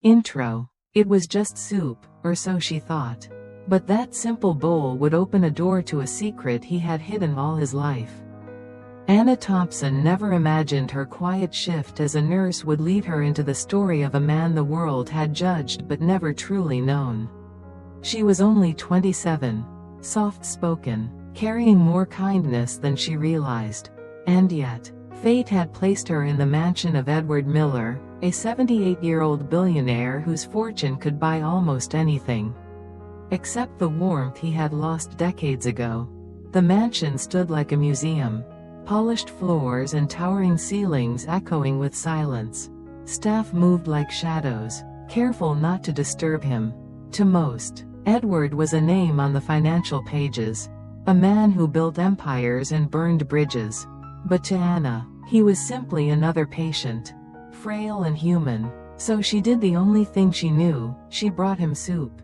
Intro. It was just soup, or so she thought. But that simple bowl would open a door to a secret he had hidden all his life. Anna Thompson never imagined her quiet shift as a nurse would lead her into the story of a man the world had judged but never truly known. She was only 27, soft-spoken, carrying more kindness than she realized. And yet, fate had placed her in the mansion of Edward Miller, a 78-year-old billionaire whose fortune could buy almost anything. Except the warmth he had lost decades ago. The mansion stood like a museum. Polished floors and towering ceilings echoing with silence. Staff moved like shadows, careful not to disturb him. To most, Edward was a name on the financial pages. A man who built empires and burned bridges. But to Anna, he was simply another patient. Frail and human. So she did the only thing she knew, she brought him soup.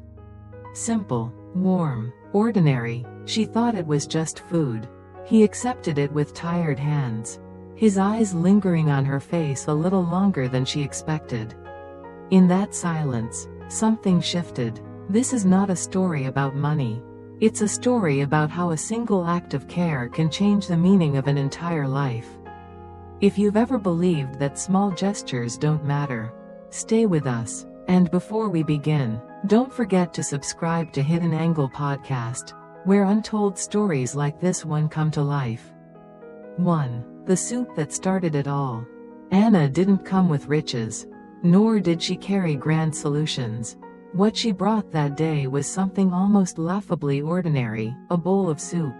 Simple, warm, ordinary, she thought it was just food. He accepted it with tired hands. His eyes lingering on her face a little longer than she expected. In that silence, something shifted. This is not a story about money. It's a story about how a single act of care can change the meaning of an entire life. If you've ever believed that small gestures don't matter, stay with us. And before we begin, don't forget to subscribe to Hidden Angle Podcast, where untold stories like this one come to life. 1. The soup that started it all. Anna didn't come with riches. Nor did she carry grand solutions. What she brought that day was something almost laughably ordinary, a bowl of soup.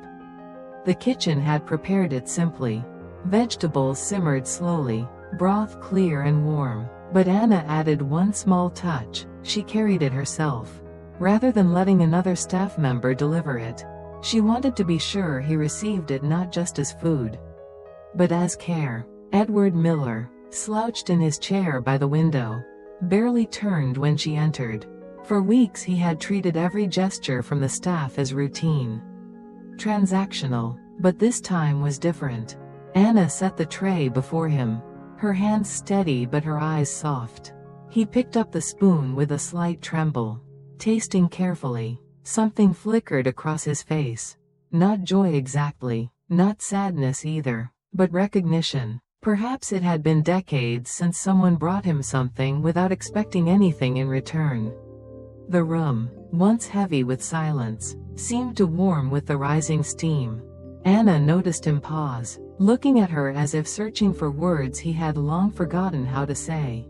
The kitchen had prepared it simply. Vegetables simmered slowly, broth clear and warm. But Anna added one small touch. She carried it herself. Rather than letting another staff member deliver it, she wanted to be sure he received it not just as food, but as care. Edward Miller, slouched in his chair by the window, barely turned when she entered. For weeks he had treated every gesture from the staff as routine. Transactional. But this time was different. Anna set the tray before him. Her hands steady but her eyes soft. He picked up the spoon with a slight tremble. Tasting carefully, something flickered across his face. Not joy exactly, not sadness either, but recognition. Perhaps it had been decades since someone brought him something without expecting anything in return. The room, once heavy with silence, seemed to warm with the rising steam. Anna noticed him pause, looking at her as if searching for words he had long forgotten how to say.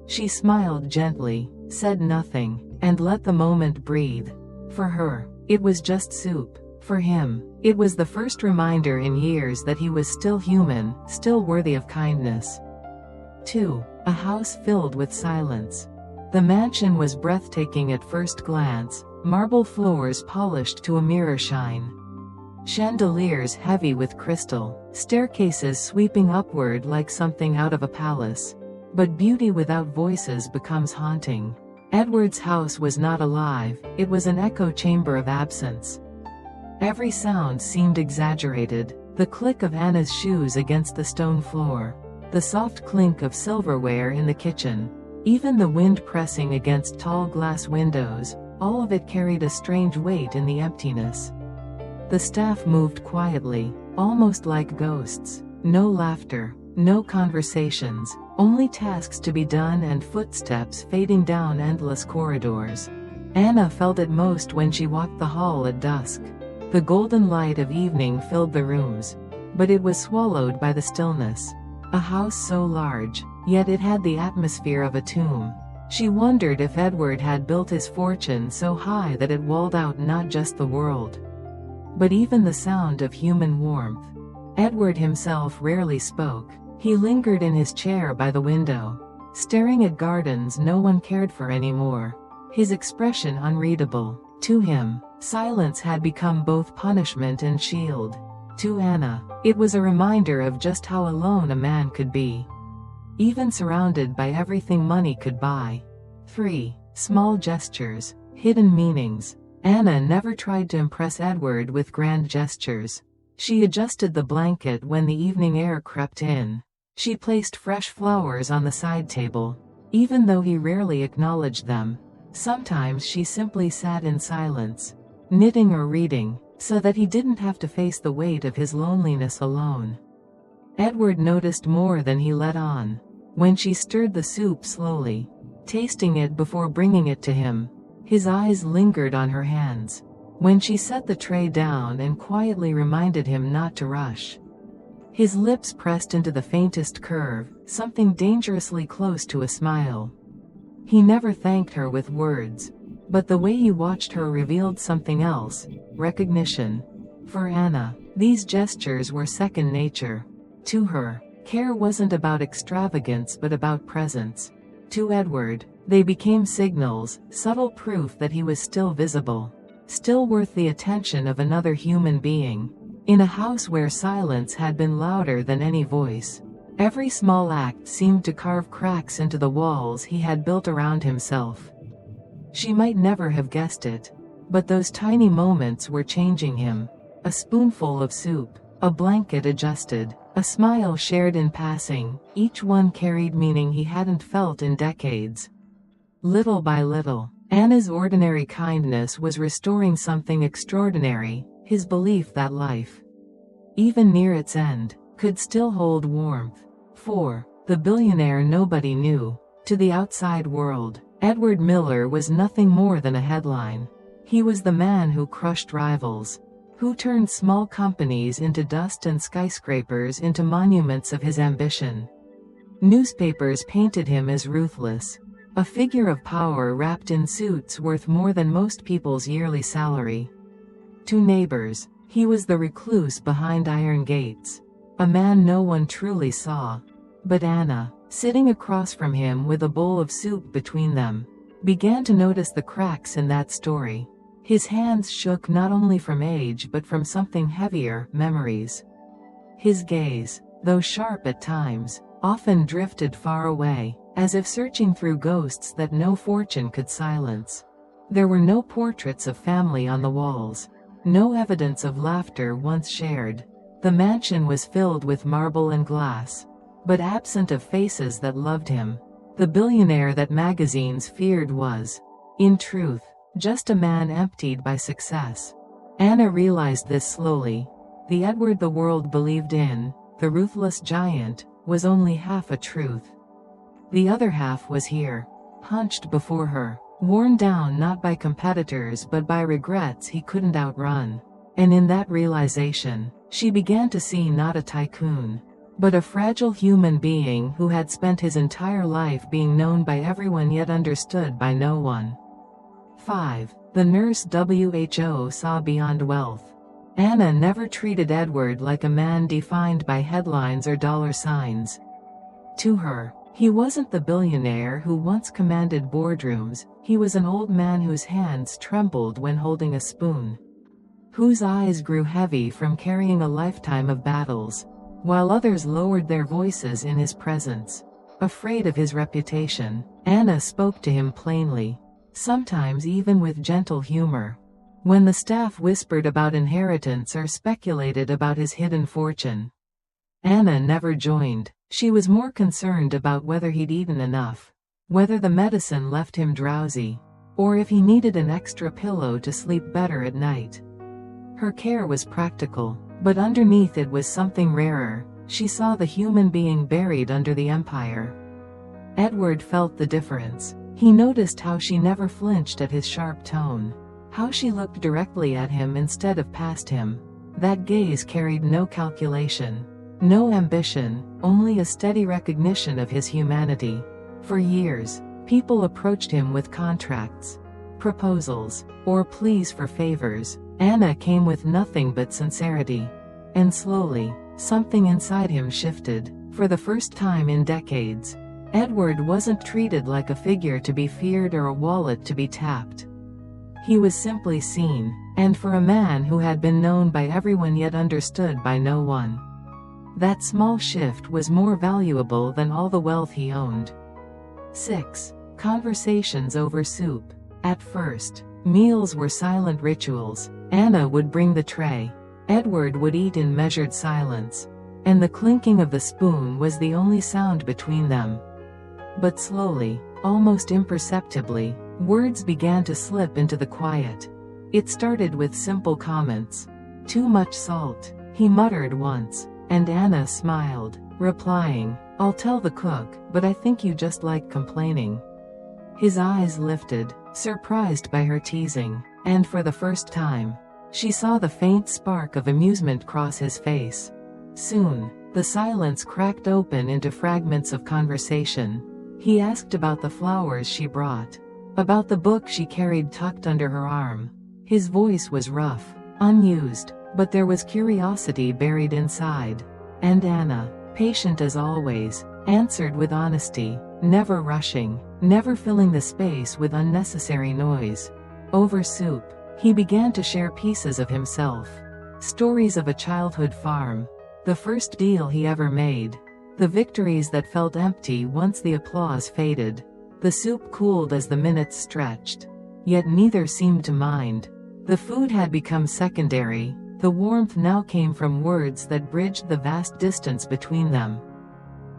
She smiled gently, said nothing, and let the moment breathe. For her, it was just soup. For him, it was the first reminder in years that he was still human, still worthy of kindness. 2. A house filled with silence. The mansion was breathtaking at first glance, marble floors polished to a mirror shine. Chandeliers heavy with crystal, staircases sweeping upward like something out of a palace. But beauty without voices becomes haunting. Edward's house was not alive, it was an echo chamber of absence. Every sound seemed exaggerated, the click of Anna's shoes against the stone floor, the soft clink of silverware in the kitchen, even the wind pressing against tall glass windows, all of it carried a strange weight in the emptiness. The staff moved quietly, almost like ghosts. No laughter, no conversations, only tasks to be done and footsteps fading down endless corridors. Anna felt it most when she walked the hall at dusk. The golden light of evening filled the rooms, but it was swallowed by the stillness. A house so large, yet it had the atmosphere of a tomb. She wondered if Edward had built his fortune so high that it walled out not just the world, but even the sound of human warmth. Edward himself rarely spoke. He lingered in his chair by the window, staring at gardens no one cared for anymore. His expression unreadable. To him, silence had become both punishment and shield. To Anna, it was a reminder of just how alone a man could be, even surrounded by everything money could buy. 3. Small gestures, hidden meanings. Anna never tried to impress Edward with grand gestures. She adjusted the blanket when the evening air crept in. She placed fresh flowers on the side table. even though he rarely acknowledged them. Sometimes she simply sat in silence, knitting or reading, so that he didn't have to face the weight of his loneliness alone. Edward noticed more than he let on. When she stirred the soup slowly, tasting it before bringing it to him, his eyes lingered on her hands. When she set the tray down and quietly reminded him not to rush, his lips pressed into the faintest curve, something dangerously close to a smile. He never thanked her with words, but the way he watched her revealed something else: recognition. For Anna, these gestures were second nature. To her, care wasn't about extravagance but about presence. To Edward, they became signals, subtle proof that he was still visible, still worth the attention of another human being. In a house where silence had been louder than any voice, every small act seemed to carve cracks into the walls he had built around himself. She might never have guessed it, but those tiny moments were changing him. A spoonful of soup, a blanket adjusted, a smile shared in passing, each one carried meaning he hadn't felt in decades. Little by little, Anna's ordinary kindness was restoring something extraordinary: his belief that life, even near its end, could still hold warmth. 4. The billionaire nobody knew. To the outside world, Edward Miller was nothing more than a headline. He was the man who crushed rivals, who turned small companies into dust and skyscrapers into monuments of his ambition. Newspapers painted him as ruthless, a figure of power wrapped in suits worth more than most people's yearly salary. To neighbors, he was the recluse behind iron gates, a man no one truly saw. But Anna, sitting across from him with a bowl of soup between them, began to notice the cracks in that story. His hands shook not only from age but from something heavier: memories. His gaze, though sharp at times, often drifted far away, as if searching through ghosts that no fortune could silence. There were no portraits of family on the walls, no evidence of laughter once shared. The mansion was filled with marble and glass, but absent of faces that loved him. The billionaire that magazines feared was, in truth, just a man emptied by success. Anna realized this slowly. The Edward the world believed in, the ruthless giant, was only half a truth. The other half was here, hunched before her, worn down not by competitors but by regrets he couldn't outrun. And in that realization, she began to see not a tycoon, but a fragile human being who had spent his entire life being known by everyone yet understood by no one. 5. The nurse WHO saw beyond wealth. Anna never treated Edward like a man defined by headlines or dollar signs. To her, he wasn't the billionaire who once commanded boardrooms. He was an old man whose hands trembled when holding a spoon, whose eyes grew heavy from carrying a lifetime of battles, while others lowered their voices in his presence. Afraid of his reputation, Anna spoke to him plainly, sometimes even with gentle humor. When the staff whispered about inheritance or speculated about his hidden fortune, Anna never joined. She was more concerned about whether he'd eaten enough, whether the medicine left him drowsy, or if he needed an extra pillow to sleep better at night. Her care was practical, but underneath it was something rarer. She saw the human being buried under the empire. Edward felt the difference. He noticed how she never flinched at his sharp tone, how she looked directly at him instead of past him. That gaze carried no calculation, no ambition, only a steady recognition of his humanity. For years, people approached him with contracts, proposals, or pleas for favors. Anna came with nothing but sincerity. And slowly, something inside him shifted. For the first time in decades, Edward wasn't treated like a figure to be feared or a wallet to be tapped. He was simply seen, and for a man who had been known by everyone yet understood by no one, that small shift was more valuable than all the wealth he owned. 6. Conversations over soup. At first, meals were silent rituals. Anna would bring the tray. Edward would eat in measured silence, and the clinking of the spoon was the only sound between them. But slowly, almost imperceptibly, words began to slip into the quiet. It started with simple comments. "Too much salt," he muttered once, and Anna smiled, replying, "I'll tell the cook, but I think you just like complaining." His eyes lifted, surprised by her teasing, and for the first time, she saw the faint spark of amusement cross his face. Soon, the silence cracked open into fragments of conversation. He asked about the flowers she brought, about the book she carried tucked under her arm. His voice was rough, unused, but there was curiosity buried inside. And Anna, patient as always, answered with honesty, never rushing, never filling the space with unnecessary noise. Over soup, he began to share pieces of himself. Stories of a childhood farm, the first deal he ever made, the victories that felt empty once the applause faded. The soup cooled as the minutes stretched. Yet neither seemed to mind. The food had become secondary. The warmth now came from words that bridged the vast distance between them.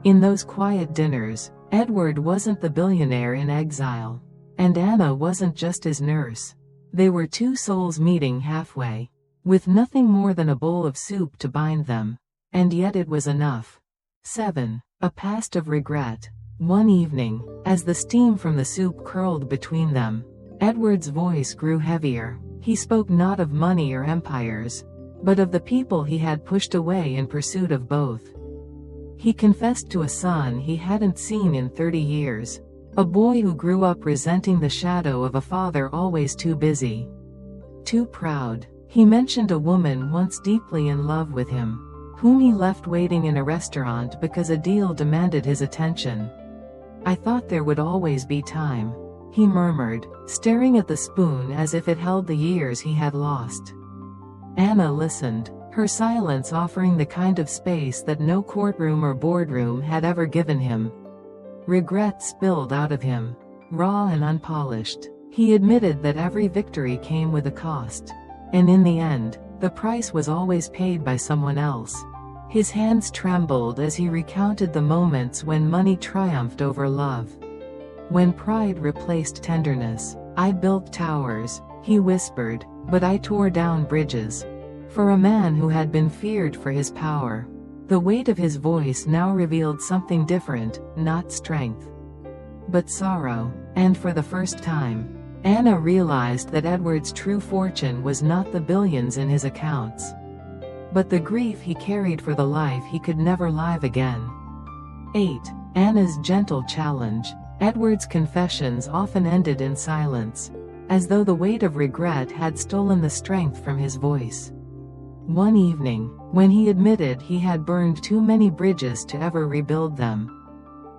In those quiet dinners, Edward wasn't the billionaire in exile. And Anna wasn't just his nurse. They were two souls meeting halfway, with nothing more than a bowl of soup to bind them. And yet it was enough. 7. A past of regret. One evening, as the steam from the soup curled between them, Edward's voice grew heavier. He spoke not of money or empires, but of the people he had pushed away in pursuit of both. He confessed to a son he hadn't seen in 30 years, a boy who grew up resenting the shadow of a father always too busy, too proud. He mentioned a woman once deeply in love with him, whom he left waiting in a restaurant because a deal demanded his attention. "I thought there would always be time," he murmured, staring at the spoon as if it held the years he had lost. Anna listened, her silence offering the kind of space that no courtroom or boardroom had ever given him. Regret spilled out of him, raw and unpolished. He admitted that every victory came with a cost. And in the end, the price was always paid by someone else. His hands trembled as he recounted the moments when money triumphed over love. When pride replaced tenderness. "I built towers," he whispered, "but I tore down bridges." For a man who had been feared for his power, the weight of his voice now revealed something different, not strength, but sorrow. And for the first time, Anna realized that Edward's true fortune was not the billions in his accounts, but the grief he carried for the life he could never live again. 8. Anna's gentle challenge. Edward's confessions often ended in silence, as though the weight of regret had stolen the strength from his voice. One evening, when he admitted he had burned too many bridges to ever rebuild them,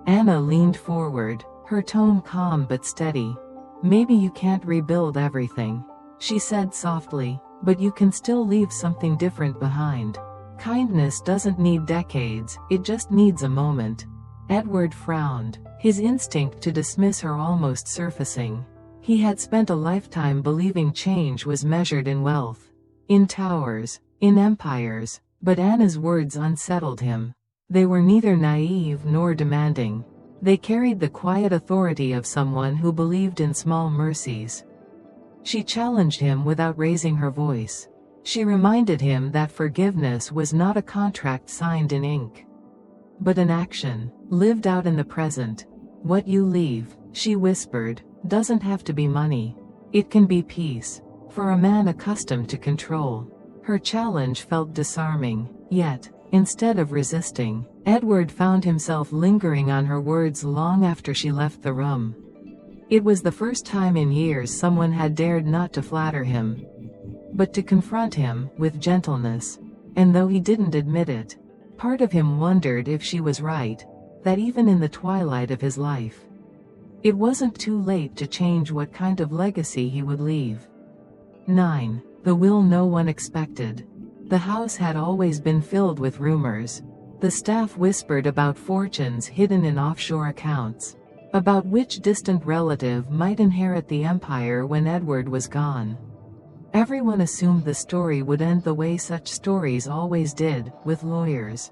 Anna leaned forward, her tone calm but steady. "Maybe you can't rebuild everything," she said softly, "but you can still leave something different behind. Kindness doesn't need decades, it just needs a moment." Edward frowned, his instinct to dismiss her almost surfacing. He had spent a lifetime believing change was measured in wealth, in towers, in empires, but Anna's words unsettled him. They were neither naive nor demanding. They carried the quiet authority of someone who believed in small mercies. She challenged him without raising her voice. She reminded him that forgiveness was not a contract signed in ink, but an action, lived out in the present. "What you leave," she whispered, "doesn't have to be money. It can be peace." For a man accustomed to control, her challenge felt disarming. Yet, instead of resisting, Edward found himself lingering on her words long after she left the room. It was the first time in years someone had dared not to flatter him, but to confront him, with gentleness. And though he didn't admit it, part of him wondered if she was right, that even in the twilight of his life, it wasn't too late to change what kind of legacy he would leave. 9. The will no one expected. The house had always been filled with rumors. The staff whispered about fortunes hidden in offshore accounts, about which distant relative might inherit the empire when Edward was gone. Everyone assumed the story would end the way such stories always did, with lawyers,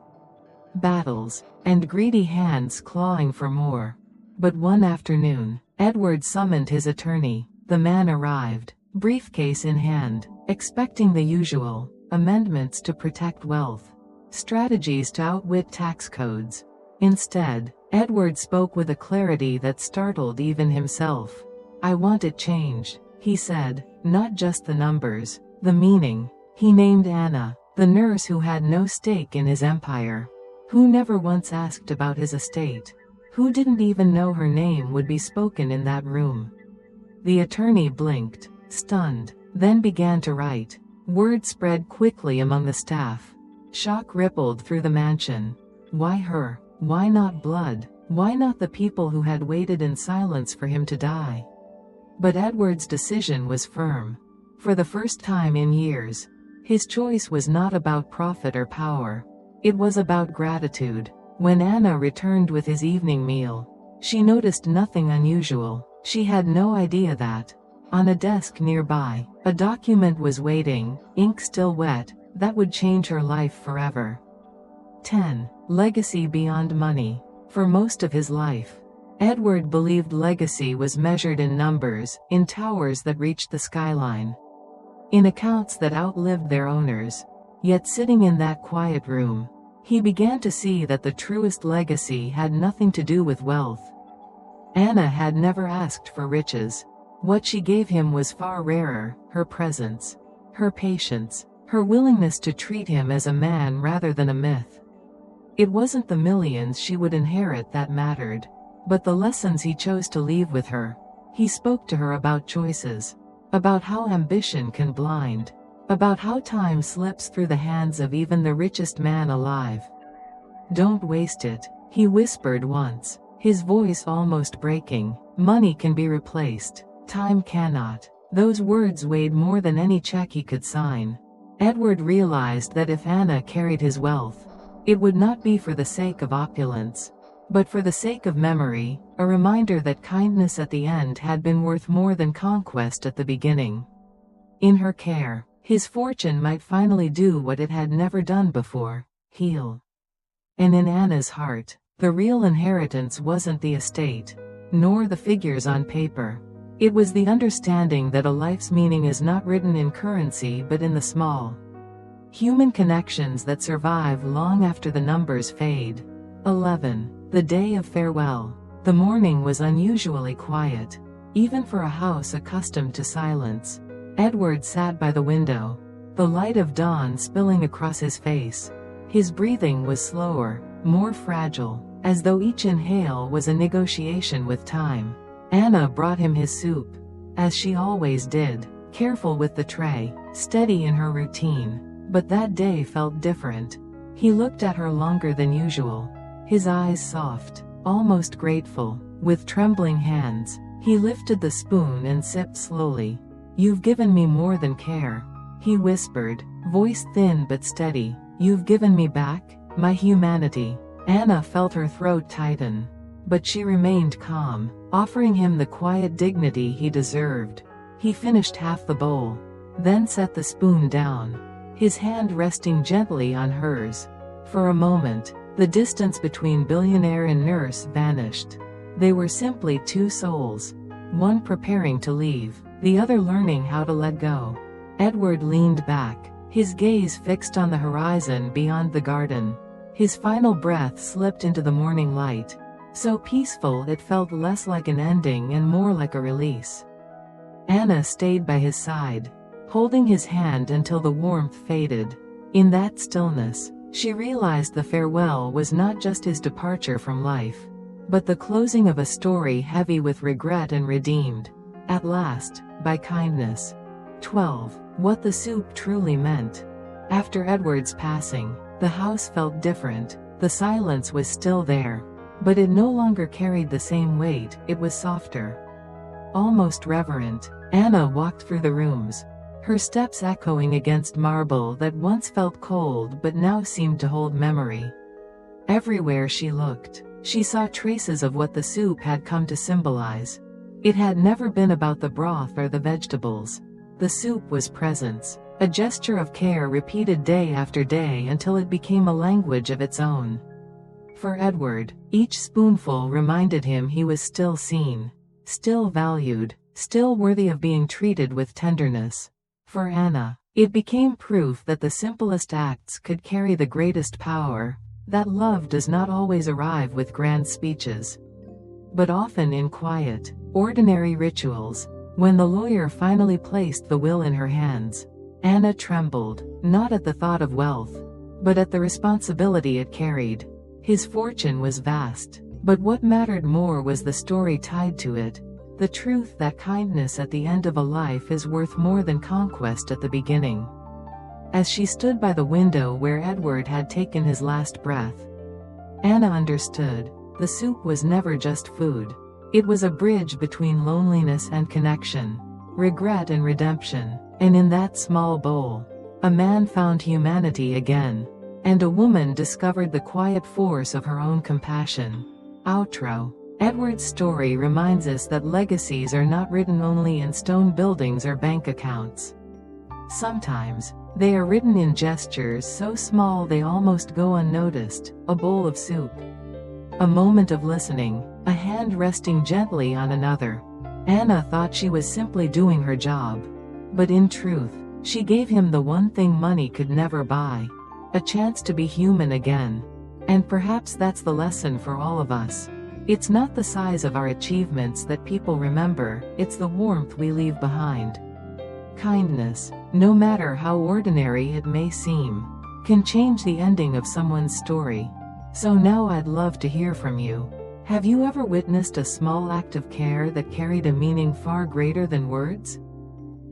battles, and greedy hands clawing for more. But one afternoon, Edward summoned his attorney. The man arrived, briefcase in hand, expecting the usual amendments to protect wealth, strategies to outwit tax codes. Instead, Edward spoke with a clarity that startled even himself. "I want it changed," he said, "not just the numbers, the meaning." He named Anna, the nurse who had no stake in his empire, who never once asked about his estate, who didn't even know her name would be spoken in that room. The attorney blinked, stunned, then began to write. Word spread quickly among the staff. Shock rippled through the mansion. Why her? Why not blood? Why not the people who had waited in silence for him to die? But Edward's decision was firm. For the first time in years, his choice was not about profit or power. It was about gratitude. When Anna returned with his evening meal, she noticed nothing unusual. She had no idea that, on a desk nearby, a document was waiting, ink still wet, that would change her life forever. 10. Legacy beyond money. For most of his life, Edward believed legacy was measured in numbers, in towers that reached the skyline, in accounts that outlived their owners. Yet sitting in that quiet room, he began to see that the truest legacy had nothing to do with wealth. Anna had never asked for riches. What she gave him was far rarer: her presence, her patience, her willingness to treat him as a man rather than a myth. It wasn't the millions she would inherit that mattered, but the lessons he chose to leave with her. He spoke to her about choices, about how ambition can blind, about how time slips through the hands of even the richest man alive. "Don't waste it," he whispered once, his voice almost breaking. "Money can be replaced. Time cannot." Those words weighed more than any check he could sign. Edward realized that if Anna carried his wealth, it would not be for the sake of opulence, but for the sake of memory, a reminder that kindness at the end had been worth more than conquest at the beginning. In her care, his fortune might finally do what it had never done before: heal. And in Anna's heart, the real inheritance wasn't the estate, nor the figures on paper. It was the understanding that a life's meaning is not written in currency but in the small, human connections that survive long after the numbers fade. 11. The day of farewell. The morning was unusually quiet, even for a house accustomed to silence. Edward sat by the window, the light of dawn spilling across his face. His breathing was slower, more fragile, as though each inhale was a negotiation with time. Anna brought him his soup, as she always did, careful with the tray, steady in her routine. But that day felt different. He looked at her longer than usual, his eyes soft, almost grateful. With trembling hands, he lifted the spoon and sipped slowly. "You've given me more than care," he whispered, voice thin but steady. "You've given me back my humanity." Anna felt her throat tighten, but she remained calm, offering him the quiet dignity he deserved. He finished half the bowl, then set the spoon down, his hand resting gently on hers. For a moment, the distance between billionaire and nurse vanished. They were simply two souls, one preparing to leave, the other learning how to let go. Edward leaned back, his gaze fixed on the horizon beyond the garden. His final breath slipped into the morning light, so peaceful it felt less like an ending and more like a release. Anna stayed by his side, holding his hand until the warmth faded. In that stillness, she realized the farewell was not just his departure from life, but the closing of a story heavy with regret and redeemed, at last, by kindness. 12. What the soup truly meant. After Edward's passing, the house felt different. The silence was still there, but it no longer carried the same weight. It was softer, almost reverent. Anna walked through the rooms, her steps echoing against marble that once felt cold but now seemed to hold memory. Everywhere she looked, she saw traces of what the soup had come to symbolize. It had never been about the broth or the vegetables. The soup was presence, a gesture of care repeated day after day until it became a language of its own. For Edward, each spoonful reminded him he was still seen, still valued, still worthy of being treated with tenderness. For Anna, it became proof that the simplest acts could carry the greatest power, that love does not always arrive with grand speeches, but often in quiet, ordinary rituals. When the lawyer finally placed the will in her hands, Anna trembled, not at the thought of wealth, but at the responsibility it carried. His fortune was vast, but what mattered more was the story tied to it, the truth that kindness at the end of a life is worth more than conquest at the beginning. As she stood by the window where Edward had taken his last breath, Anna understood. The soup was never just food. It was a bridge between loneliness and connection, regret and redemption, and in that small bowl, a man found humanity again, and a woman discovered the quiet force of her own compassion. Outro. Edward's story reminds us that legacies are not written only in stone buildings or bank accounts. Sometimes, they are written in gestures so small they almost go unnoticed: a bowl of soup, a moment of listening, a hand resting gently on another. Anna thought she was simply doing her job, but in truth, she gave him the one thing money could never buy: a chance to be human again. And perhaps that's the lesson for all of us. It's not the size of our achievements that people remember, it's the warmth we leave behind. Kindness, no matter how ordinary it may seem, can change the ending of someone's story. So now I'd love to hear from you. Have you ever witnessed a small act of care that carried a meaning far greater than words?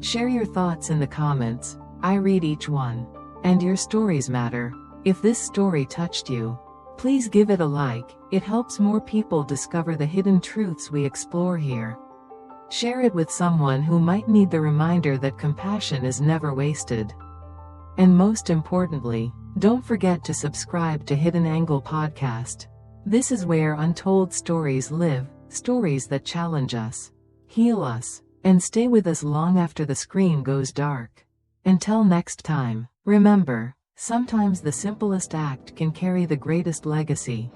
Share your thoughts in the comments. I read each one. And your stories matter. If this story touched you, please give it a like. It helps more people discover the hidden truths we explore here. Share it with someone who might need the reminder that compassion is never wasted. And most importantly, don't forget to subscribe to Hidden Angle Podcast. This is where untold stories live, stories that challenge us, heal us, and stay with us long after the screen goes dark. Until next time, remember, sometimes the simplest act can carry the greatest legacy.